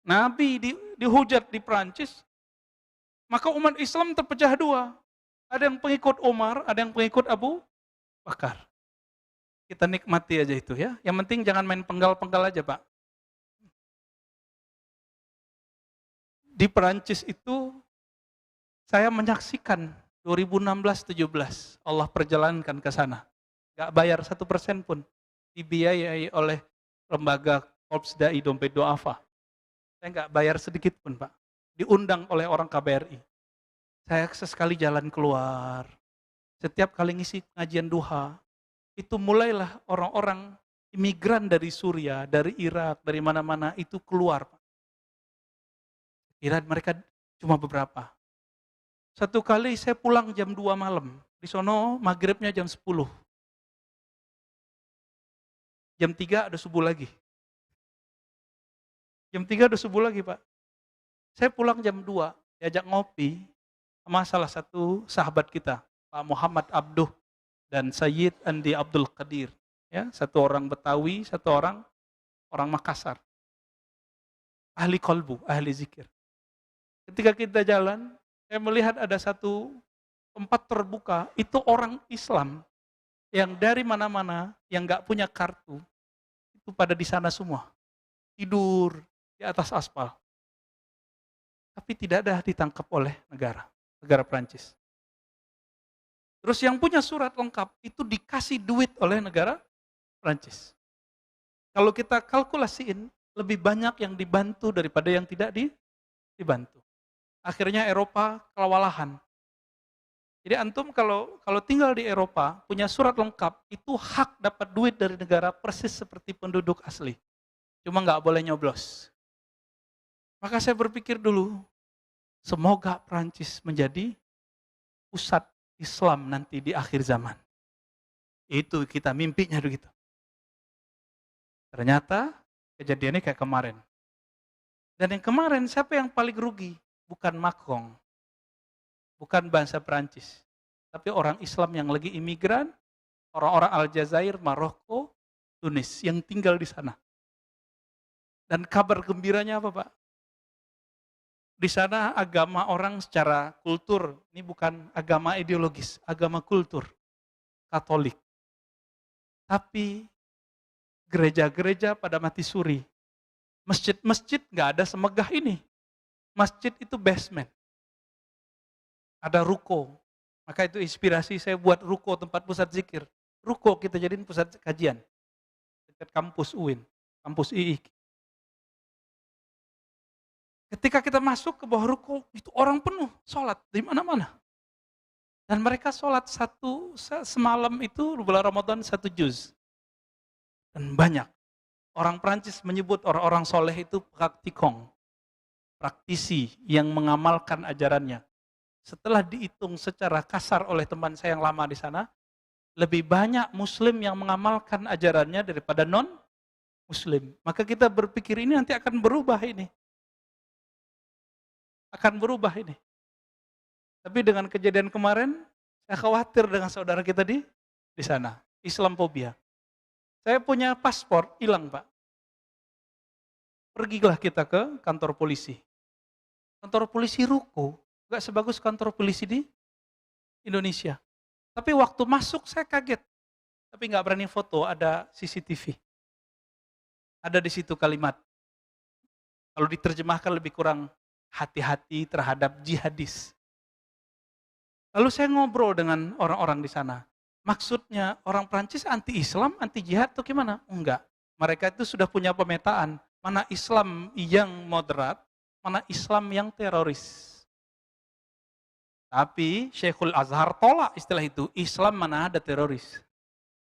Nabi dihujat di Perancis, maka umat Islam terpecah dua. Ada yang pengikut Umar, ada yang pengikut Abu Bakar. Kita nikmati aja itu ya. Yang penting jangan main penggal-penggal aja, Pak. Di Perancis itu saya menyaksikan 2016-17 Allah perjalankan ke sana. Gak bayar 1% pun. Dibiayai oleh lembaga Korps Dai Dompet Doafa. Saya gak bayar sedikit pun, Pak. Diundang oleh orang KBRI. Saya sesekali jalan keluar. Setiap kali ngisi pengajian duha, itu mulailah orang-orang imigran dari Suriah, dari Irak, dari mana-mana itu keluar, Pak. Kira mereka cuma beberapa. Satu kali saya pulang jam 2 malam. Di sono maghribnya jam 10. Jam 3 ada subuh lagi. Jam 3 ada subuh lagi, Pak. Saya pulang jam 2, diajak ngopi sama salah satu sahabat kita, Pak Muhammad Abduh dan Sayyid Andi Abdul Qadir. Ya, satu orang Betawi, satu orang Makassar. Ahli kolbu, ahli zikir. Ketika kita jalan, saya melihat ada satu tempat terbuka, itu orang Islam yang dari mana-mana, yang nggak punya kartu, itu pada di sana semua. Tidur di atas aspal. Tapi tidak ada ditangkap oleh negara Prancis. Terus yang punya surat lengkap, itu dikasih duit oleh negara Prancis. Kalau kita kalkulasiin, lebih banyak yang dibantu daripada yang tidak dibantu. Akhirnya Eropa kewalahan. Jadi antum kalau tinggal di Eropa, punya surat lengkap, itu hak dapat duit dari negara persis seperti penduduk asli. Cuma nggak boleh nyoblos. Maka saya berpikir dulu, semoga Prancis menjadi pusat Islam nanti di akhir zaman. Itu kita mimpinya begitu. Ternyata kejadiannya kayak kemarin. Dan yang kemarin siapa yang paling rugi? Bukan Macron, bukan bangsa Perancis, tapi orang Islam yang lagi imigran, orang-orang Aljazair, Maroko, Tunis yang tinggal di sana. Dan kabar gembiranya apa, Pak? Di sana agama orang secara kultur, ini bukan agama ideologis, agama kultur, Katolik. Tapi gereja-gereja pada mati suri. Masjid-masjid nggak ada semegah ini. Masjid itu basement. Ada ruko. Maka itu inspirasi saya buat ruko tempat pusat zikir. Ruko kita jadiin pusat kajian. Dekat kampus UIN, kampus II. Ketika kita masuk ke bawah ruko, itu orang penuh sholat di mana-mana. Dan mereka sholat semalam itu bulan Ramadan 1 juz. Dan banyak. Orang Prancis menyebut orang-orang soleh itu praktikong. Praktisi yang mengamalkan ajarannya. Setelah dihitung secara kasar oleh teman saya yang lama di sana, lebih banyak muslim yang mengamalkan ajarannya daripada non-muslim. Maka kita berpikir ini nanti akan berubah ini. Akan berubah ini. Tapi dengan kejadian kemarin, saya khawatir dengan saudara kita di sana. Islamophobia. Saya punya paspor, hilang Pak. Pergilah kita ke kantor polisi. Kantor polisi ruko, gak sebagus kantor polisi di Indonesia. Tapi waktu masuk saya kaget. Tapi gak berani foto, ada CCTV. Ada di situ kalimat. Kalau diterjemahkan lebih kurang hati-hati terhadap jihadis. Lalu saya ngobrol dengan orang-orang di sana. Maksudnya orang Prancis anti-Islam, anti-jihad atau gimana? Enggak. Mereka itu sudah punya pemetaan. Mana Islam yang moderat, mana Islam yang teroris. Tapi Syekhul Azhar tolak istilah itu. Islam mana ada teroris.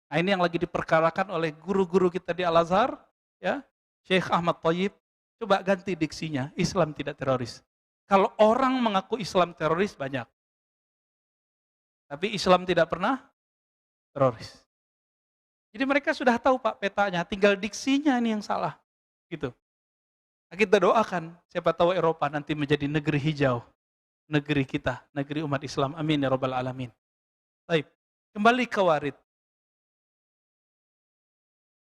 Nah ini yang lagi diperkarakan oleh guru-guru kita di Al-Azhar. Ya, Syekh Ahmad Thayyib. Coba ganti diksinya. Islam tidak teroris. Kalau orang mengaku Islam teroris banyak. Tapi Islam tidak pernah teroris. Jadi mereka sudah tahu Pak petanya. Tinggal diksinya ini yang salah. Gitu. Nah, kita doakan. Siapa tahu Eropa nanti menjadi negeri hijau. Negeri kita, negeri umat Islam. Amin ya rabbal alamin. Baik, kembali ke warid.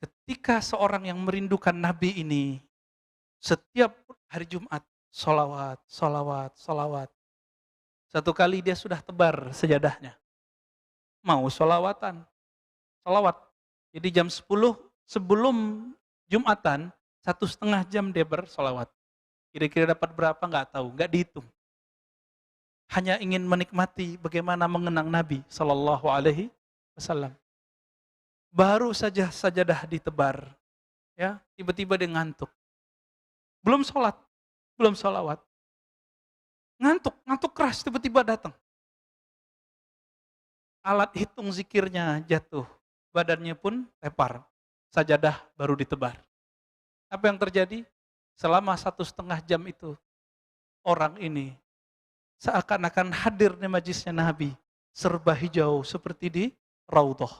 Ketika seorang yang merindukan Nabi ini, setiap hari Jumat, sholawat, sholawat, sholawat. Satu kali dia sudah tebar sejadahnya. Mau sholawatan, sholawat. Jadi jam 10 sebelum Jumatan, 1,5 jam dia bersolawat. Kira-kira dapat berapa nggak tahu, nggak dihitung. Hanya ingin menikmati bagaimana mengenang Nabi Sallallahu Alaihi Wasallam. Baru saja sajadah ditebar, ya tiba-tiba dia ngantuk. Belum sholat, belum sholawat. Ngantuk keras tiba-tiba datang. Alat hitung zikirnya jatuh, badannya pun tepar. Sajadah baru ditebar. Apa yang terjadi? Selama 1,5 jam itu, orang ini seakan-akan hadir di majlisnya Nabi, serba hijau seperti di Raudhah.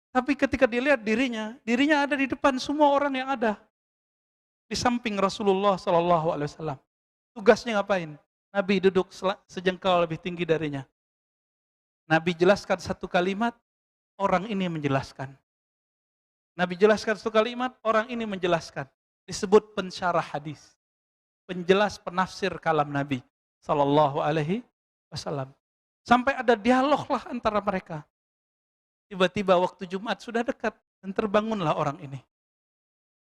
Tapi ketika dilihat dirinya ada di depan semua orang yang ada. Di samping Rasulullah SAW. Tugasnya ngapain? Nabi duduk sejengkal lebih tinggi darinya. Nabi jelaskan satu kalimat, orang ini menjelaskan. Nabi jelaskan satu kalimat, orang ini menjelaskan. Disebut pensyarah hadis. Penjelas penafsir kalam Nabi Sallallahu Alaihi Wasallam. Sampai ada dialog lah antara mereka. Tiba-tiba waktu Jumat sudah dekat dan terbangunlah orang ini.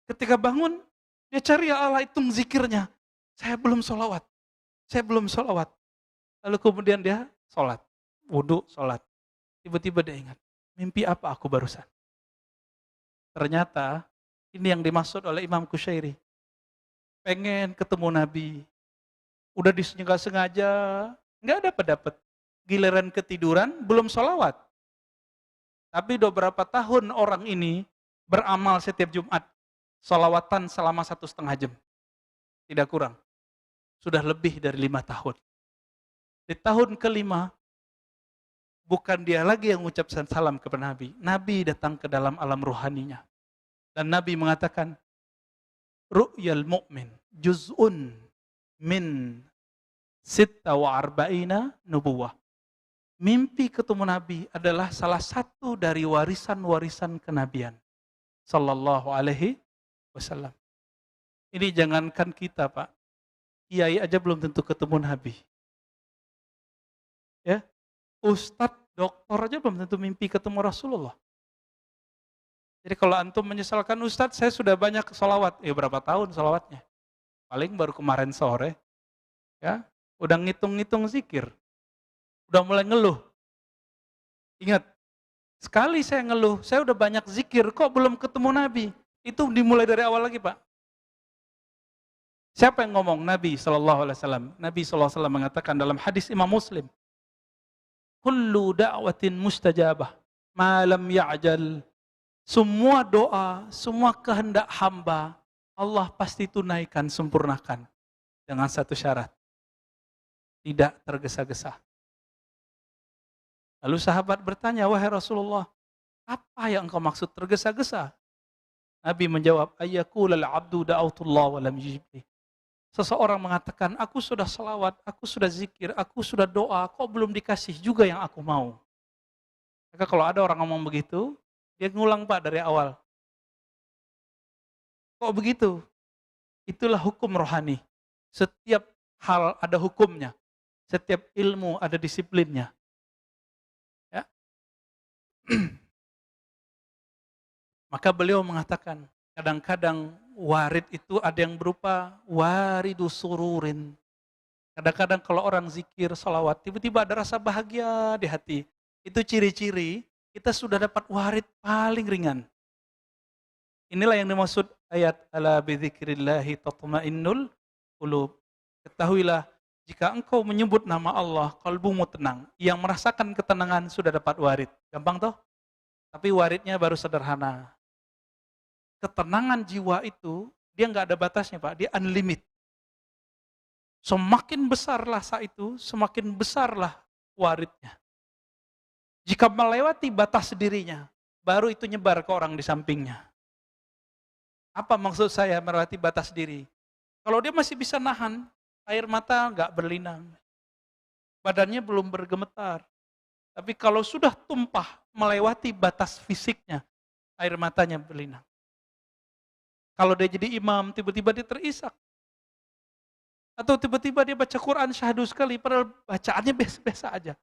Ketika bangun, dia cari Allah hitung zikirnya. Saya belum sholawat. Saya belum sholawat. Lalu kemudian dia sholat. Wudhu, sholat. Tiba-tiba dia ingat, mimpi apa aku barusan? Ternyata ini yang dimaksud oleh Imam Kusyairi. Pengen ketemu Nabi. Udah disengaja, nggak dapat. Giliran ketiduran, belum sholawat. Tapi udah berapa tahun orang ini beramal setiap Jumat. Sholawatan selama 1,5 jam. Tidak kurang. Sudah lebih dari 5 tahun. Di tahun kelima, bukan dia lagi yang mengucapkan salam kepada Nabi. Nabi datang ke dalam alam ruhaninya. Dan Nabi mengatakan, Ru'yal mu'min juz'un min 46 nubuwah. Mimpi ketemu Nabi adalah salah satu dari warisan-warisan kenabian. Sallallahu alaihi wasallam. Ini jangankan kita Pak, kiai aja belum tentu ketemu Nabi. Ya, ustadz, doktor aja belum tentu mimpi ketemu Rasulullah. Jadi kalau antum menyesalkan ustadz, saya sudah banyak sholawat. Berapa tahun sholawatnya? Paling baru kemarin sore. Ya, udah ngitung-ngitung zikir. Udah mulai ngeluh. Ingat, sekali saya ngeluh, saya udah banyak zikir, kok belum ketemu Nabi? Itu dimulai dari awal lagi Pak. Siapa yang ngomong? Nabi SAW. Nabi SAW mengatakan dalam hadis Imam Muslim, kullu da'watin mustajabah, malam ya'jal. Semua doa, semua kehendak hamba, Allah pasti tunaikan, sempurnakan. Dengan satu syarat, tidak tergesa-gesa. Lalu sahabat bertanya, wahai Rasulullah, apa yang engkau maksud tergesa-gesa? Nabi menjawab, ayyaqulal abdu da'autullah wa lam yujibli. Seseorang mengatakan, aku sudah selawat, aku sudah zikir, aku sudah doa, kok belum dikasih juga yang aku mau. Maka kalau ada orang ngomong begitu, dia ngulang Pak dari awal. Kok begitu? Itulah hukum rohani. Setiap hal ada hukumnya. Setiap ilmu ada disiplinnya. Ya. Maka beliau mengatakan, kadang-kadang warid itu ada yang berupa waridu sururin. Kadang-kadang kalau orang zikir, salawat, tiba-tiba ada rasa bahagia di hati. Itu ciri-ciri kita sudah dapat warid paling ringan. Inilah yang dimaksud ayat ala bidzikrillahi tatmainnul qulub. Ketahuilah, jika engkau menyebut nama Allah, kalbumu tenang. Yang merasakan ketenangan sudah dapat warid. Gampang toh? Tapi waridnya baru sederhana. Ketenangan jiwa itu, dia nggak ada batasnya Pak, dia unlimited. Semakin besarlah rasa itu, semakin besarlah waridnya. Jika melewati batas dirinya, baru itu nyebar ke orang di sampingnya. Apa maksud saya melewati batas diri? Kalau dia masih bisa nahan, air mata nggak berlinang. Badannya belum bergemetar. Tapi kalau sudah tumpah melewati batas fisiknya, air matanya berlinang. Kalau dia jadi imam, tiba-tiba dia terisak. Atau tiba-tiba dia baca Quran syahdu sekali, padahal bacaannya biasa-biasa aja.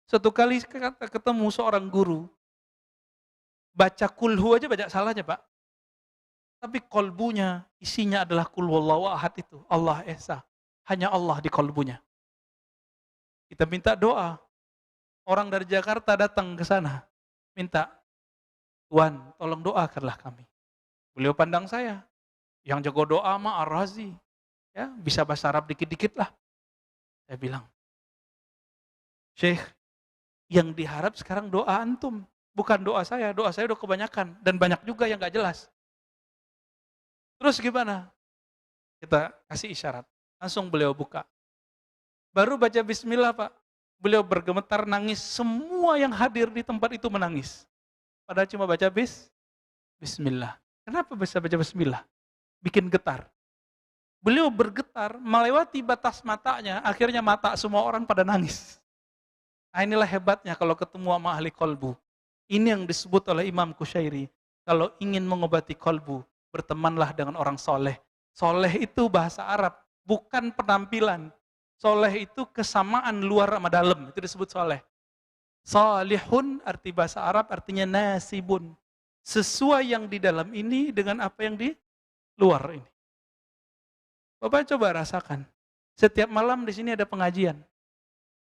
Satu kali ketemu seorang guru, baca kulhu aja baca salahnya Pak. Tapi kolbunya, isinya adalah kul wallahu ahad itu. Allah Esa. Hanya Allah di kolbunya. Kita minta doa. Orang dari Jakarta datang ke sana. Minta, Tuhan tolong doakanlah kami. Beliau pandang saya, yang jago doa mah Ar-Razi, ya bisa bahasa Arab dikit-dikit lah. Saya bilang, Syekh, yang diharap sekarang doa antum, bukan doa saya udah kebanyakan, dan banyak juga yang gak jelas. Terus gimana? Kita kasih isyarat, langsung beliau buka. Baru baca bismillah Pak, beliau bergemetar nangis, semua yang hadir di tempat itu menangis. Padahal cuma baca bismillah. Kenapa bisa baca bismillah? Bikin getar. Beliau bergetar, melewati batas matanya, akhirnya mata semua orang pada nangis. Nah, inilah hebatnya kalau ketemu sama ahli kolbu. Ini yang disebut oleh Imam Qushairi. Kalau ingin mengobati kolbu, bertemanlah dengan orang soleh. Soleh itu bahasa Arab, bukan penampilan. Soleh itu kesamaan luar sama dalam, itu disebut soleh. Salihun arti bahasa Arab artinya nasibun. Sesuai yang di dalam ini dengan apa yang di luar ini. Bapak coba rasakan. Setiap malam di sini ada pengajian.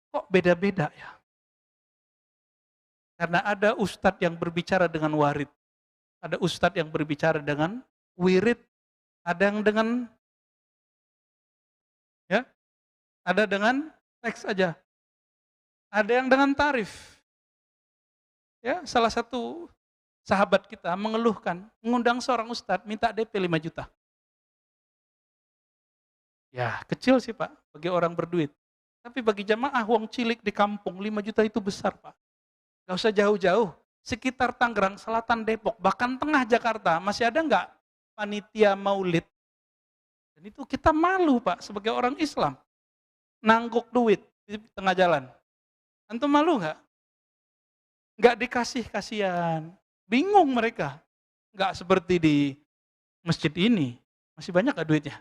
Kok beda-beda ya? Karena ada ustadz yang berbicara dengan warid. Ada ustadz yang berbicara dengan wirid. Ada yang dengan ya, ada dengan teks aja. Ada yang dengan tarif. Ya, salah satu sahabat kita mengeluhkan, mengundang seorang ustadz, minta DP 5 juta. Ya, kecil sih Pak, bagi orang berduit. Tapi bagi jamaah wong cilik di kampung, 5 juta itu besar Pak. Gak usah jauh-jauh, sekitar Tangerang, Selatan Depok, bahkan tengah Jakarta, masih ada nggak panitia maulid? Dan itu kita malu Pak, sebagai orang Islam. Nangguk duit di tengah jalan. Antum malu nggak? Nggak dikasih kasihan. Bingung mereka. Nggak seperti di masjid ini. Masih banyak nggak duitnya?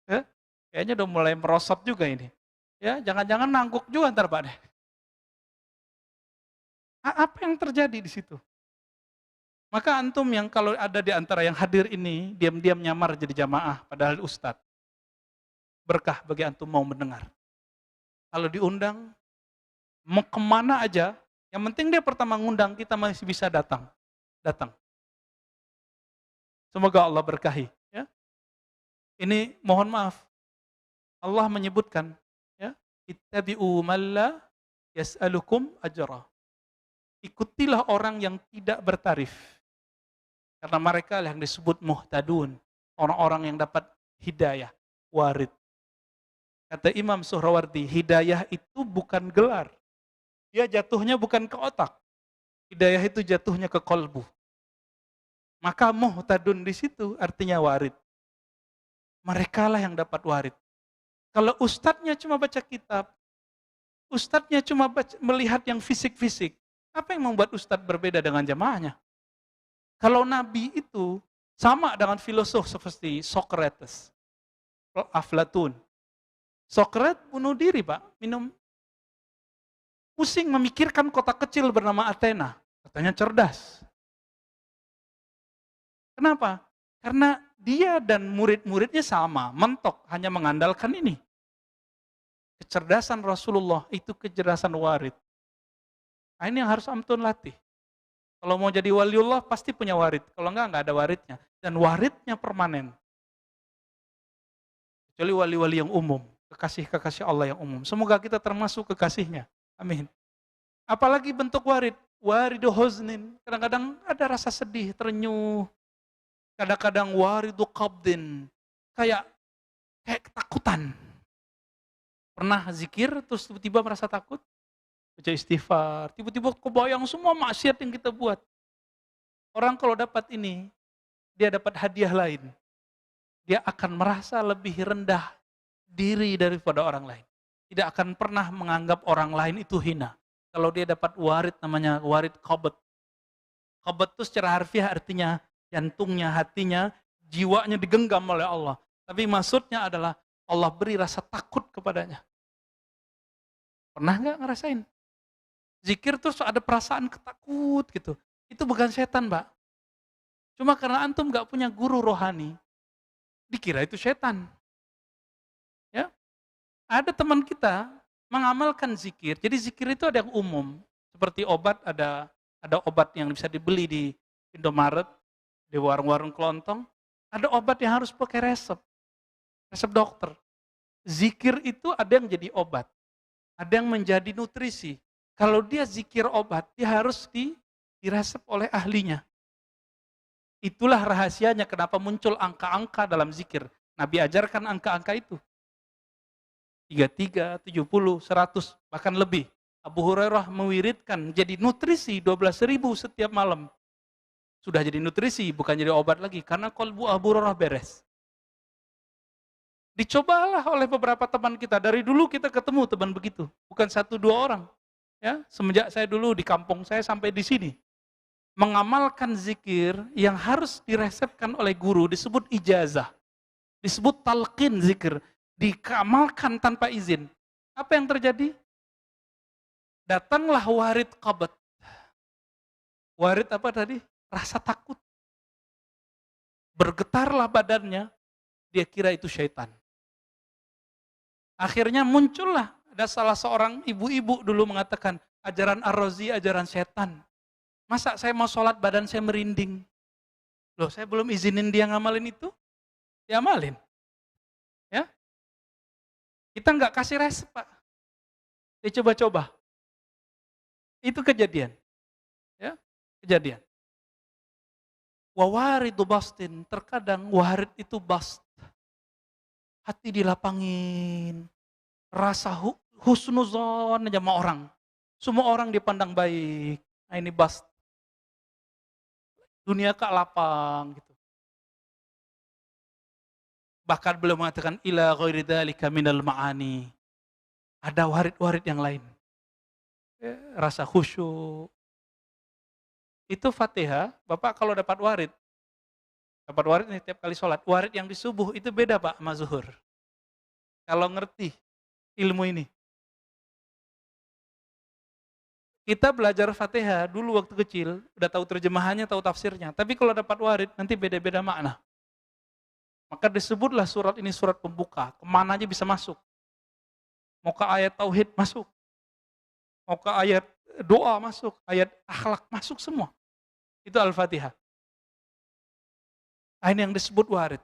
Ya, kayaknya udah mulai merosot juga ini. Ya, jangan-jangan nangkuk juga ntar Pak deh. Apa yang terjadi di situ? Maka antum yang kalau ada di antara yang hadir ini, diam-diam nyamar jadi jamaah, padahal ustadz. Berkah bagi antum mau mendengar. Kalau diundang, mau kemana aja, yang penting dia pertama ngundang, kita masih bisa datang. Datang. Semoga Allah berkahi. Ya. Ini mohon maaf, Allah menyebutkan, ya, ittabi'u man la yas'alukum ajra. Ikutilah orang yang tidak bertarif. Karena mereka yang disebut muhtadun, orang-orang yang dapat hidayah, warid. Kata Imam Suhrawardi, hidayah itu bukan gelar. Dia jatuhnya bukan ke otak. Hidayah itu jatuhnya ke kolbu. Maka muhtadun di situ artinya warid. Mereka lah yang dapat warid. Kalau ustadznya cuma baca kitab, ustadznya cuma melihat yang fisik-fisik, apa yang membuat ustadz berbeda dengan jamaahnya? Kalau Nabi itu sama dengan filosof seperti Socrates, Aflatun. Socrates bunuh diri Pak, minum. Pusing memikirkan kota kecil bernama Athena. Katanya cerdas. Kenapa? Karena dia dan murid-muridnya sama, mentok, hanya mengandalkan ini. Kecerdasan Rasulullah itu kecerdasan warid. Nah, ini yang harus antum latih. Kalau mau jadi waliullah pasti punya warid. Kalau enggak ada waridnya. Dan waridnya permanen. Kecuali wali-wali yang umum. Kekasih-kekasih Allah yang umum. Semoga kita termasuk kekasihnya. Amin. Apalagi bentuk warid. Waridu huznin. Kadang-kadang ada rasa sedih, terenyuh. Kadang-kadang waridu qabdin. Kayak ketakutan. Pernah zikir terus tiba-tiba merasa takut? Baca istighfar, tiba-tiba kebayang semua maksiat yang kita buat. Orang kalau dapat ini, dia dapat hadiah lain. Dia akan merasa lebih rendah diri daripada orang lain. Tidak akan pernah menganggap orang lain itu hina. Kalau dia dapat warid, namanya warid qabd. Qabd itu secara harfiah artinya jantungnya, hatinya, jiwanya digenggam oleh Allah. Tapi maksudnya adalah Allah beri rasa takut kepadanya. Pernah nggak ngerasain? Zikir terus ada perasaan ketakut gitu. Itu bukan setan, Mbak. Cuma karena antum nggak punya guru rohani, dikira itu setan. Ya, ada teman kita mengamalkan zikir. Jadi zikir itu ada yang umum, seperti obat ada obat yang bisa dibeli di Indomaret, di warung-warung kelontong. Ada obat yang harus pakai resep dokter. Zikir itu ada yang jadi obat, ada yang menjadi nutrisi. Kalau dia zikir obat, dia harus diresep oleh ahlinya. Itulah rahasianya kenapa muncul angka-angka dalam zikir. Nabi ajarkan angka-angka itu. 33, 70, 100, bahkan lebih. Abu Hurairah mewiridkan jadi nutrisi 12.000 setiap malam. Sudah jadi nutrisi, bukan jadi obat lagi. Karena kolbu Abu Hurairah beres. Dicobalah oleh beberapa teman kita. Dari dulu kita ketemu teman begitu. Bukan 1-2 orang. Ya, semenjak saya dulu di kampung saya sampai di sini. Mengamalkan zikir yang harus diresepkan oleh guru disebut ijazah. Disebut talqin zikir. Dikamalkan tanpa izin. Apa yang terjadi? Datanglah warid qabd. Warid apa tadi? Rasa takut. Bergetarlah badannya. Dia kira itu syaitan. Akhirnya muncullah. Ada salah seorang ibu-ibu dulu mengatakan, ajaran Ar-Razi, ajaran setan. Masa saya mau sholat badan saya merinding? Loh, saya belum izinin dia ngamalin itu? Dia amalin. Ya? Kita nggak kasih resep, Pak. Dia coba-coba. Itu kejadian. Ya, kejadian. Wawaridu bastin, terkadang warid itu bast. Hati dilapangin. Rasa husnuzon aja sama orang. Semua orang dipandang baik. Nah ini bast. Dunia kak lapang gitu. Bahkan beliau mengatakan ila ghairi dzalika minal ma'ani. Ada warid-warid yang lain. rasa khusyuk. Itu Fatihah, Bapak kalau dapat warid nih tiap kali sholat, warid yang di subuh itu beda Pak sama zuhur. Kalau ngerti ilmu ini. Kita belajar Fatihah dulu waktu kecil, udah tahu terjemahannya, tahu tafsirnya. Tapi kalau dapat warid, nanti beda-beda makna. Maka disebutlah surat ini surat pembuka, kemana aja bisa masuk. Mau ke ayat tauhid masuk, mau ke ayat doa masuk, ayat akhlak masuk semua. Itu Al-Fatihah. Ini yang disebut warid.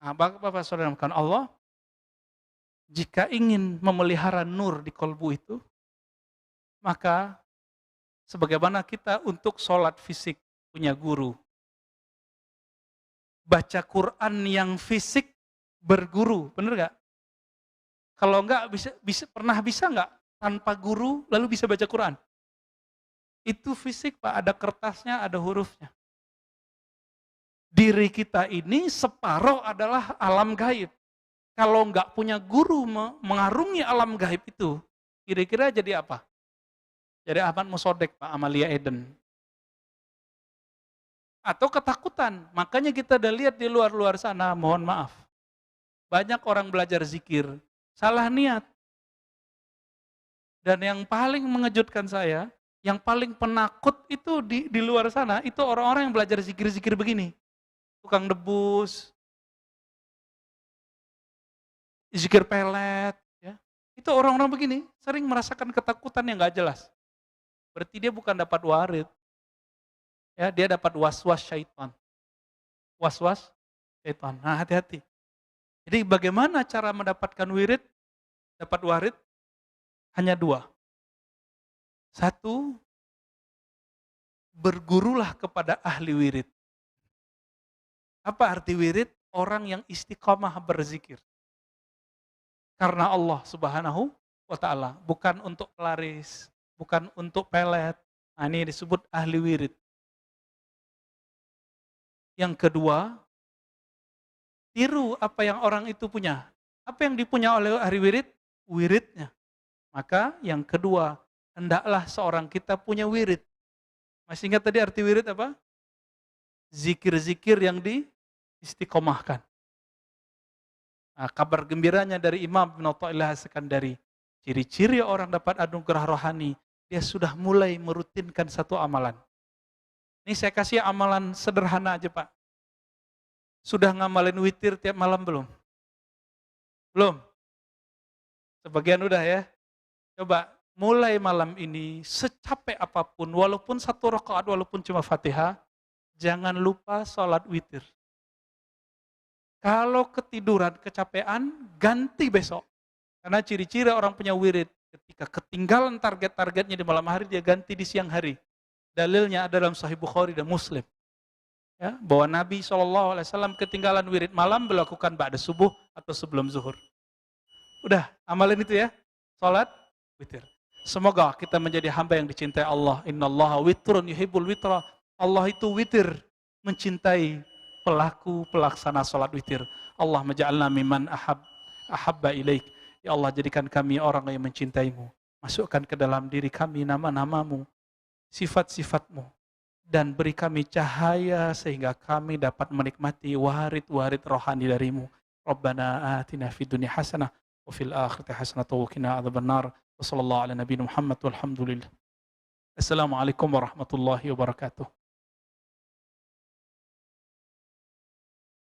Nah, Bapak Saudara Allah, jika ingin memelihara nur di kolbu itu, maka sebagaimana kita untuk sholat fisik punya guru, baca Quran yang fisik berguru, bener gak? Kalau enggak pernah bisa enggak tanpa guru lalu bisa baca Quran? Itu fisik Pak, ada kertasnya, ada hurufnya. Diri kita ini separuh adalah alam gaib. Kalau enggak punya guru mengarungi alam gaib itu, kira-kira jadi apa? Jadi Ahmad Musodek Pak, Amalia Eden. Atau ketakutan, makanya kita udah lihat di luar-luar sana, mohon maaf. Banyak orang belajar zikir, salah niat. Dan yang paling mengejutkan saya, yang paling penakut itu di luar sana, itu orang-orang yang belajar zikir-zikir begini. Tukang debus, zikir pelet, ya. Itu orang-orang begini, sering merasakan ketakutan yang gak jelas. Berarti dia bukan dapat warid. Ya, dia dapat was-was syaitan. Was-was syaitan. Nah, hati-hati. Jadi bagaimana cara mendapatkan wirid, dapat warid? Hanya dua. Satu, bergurulah kepada ahli wirid. Apa arti wirid? Orang yang istiqomah berzikir. Karena Allah Subhanahu wa ta'ala. Bukan untuk pelaris, bukan untuk pelet. Nah, ini disebut ahli wirid. Yang kedua, tiru apa yang orang itu punya. Apa yang dipunya oleh ahli wirid? Wiridnya. Maka yang kedua, hendaklah seorang kita punya wirid. Masih ingat tadi arti wirid apa? Zikir-zikir yang diistiqomahkan. Nah, kabar gembiranya dari Imam Ibn Athaillah As-Sakandari. Ciri-ciri orang dapat anugerah rohani, dia sudah mulai merutinkan satu amalan. Ini saya kasih amalan sederhana aja Pak. Sudah ngamalin witir tiap malam belum? Belum? Sebagian udah ya. Coba mulai malam ini secapek apapun, walaupun satu rakaat, walaupun cuma Fatihah, jangan lupa sholat witir. Kalau ketiduran, kecapean, ganti besok. Karena ciri-ciri orang punya wirid, ketika ketinggalan target-targetnya di malam hari, dia ganti di siang hari. Dalilnya ada dalam Sahih Bukhari dan Muslim. Ya, bahwa Nabi SAW ketinggalan wirid malam melakukan ba'da subuh atau sebelum zuhur. Udah, amalin itu ya. Sholat witir. Semoga kita menjadi hamba yang dicintai Allah. Innallaha witrun yuhibbul witra. Allah itu witir, mencintai pelaku pelaksana sholat witir. Allah maja'alna mimman ahabba ilaik. Ya Allah, jadikan kami orang yang mencintaimu. Masukkan ke dalam diri kami nama-namamu, sifat-sifatmu, dan beri kami cahaya sehingga kami dapat menikmati warid-warid rohani darimu. Rabbana atina fid dunya hasanah wa fil akhirati hasanah wa qina adzabannar. Wassallallahu ala nabiyina Muhammad walhamdulillah. Assalamualaikum warahmatullahi wabarakatuh.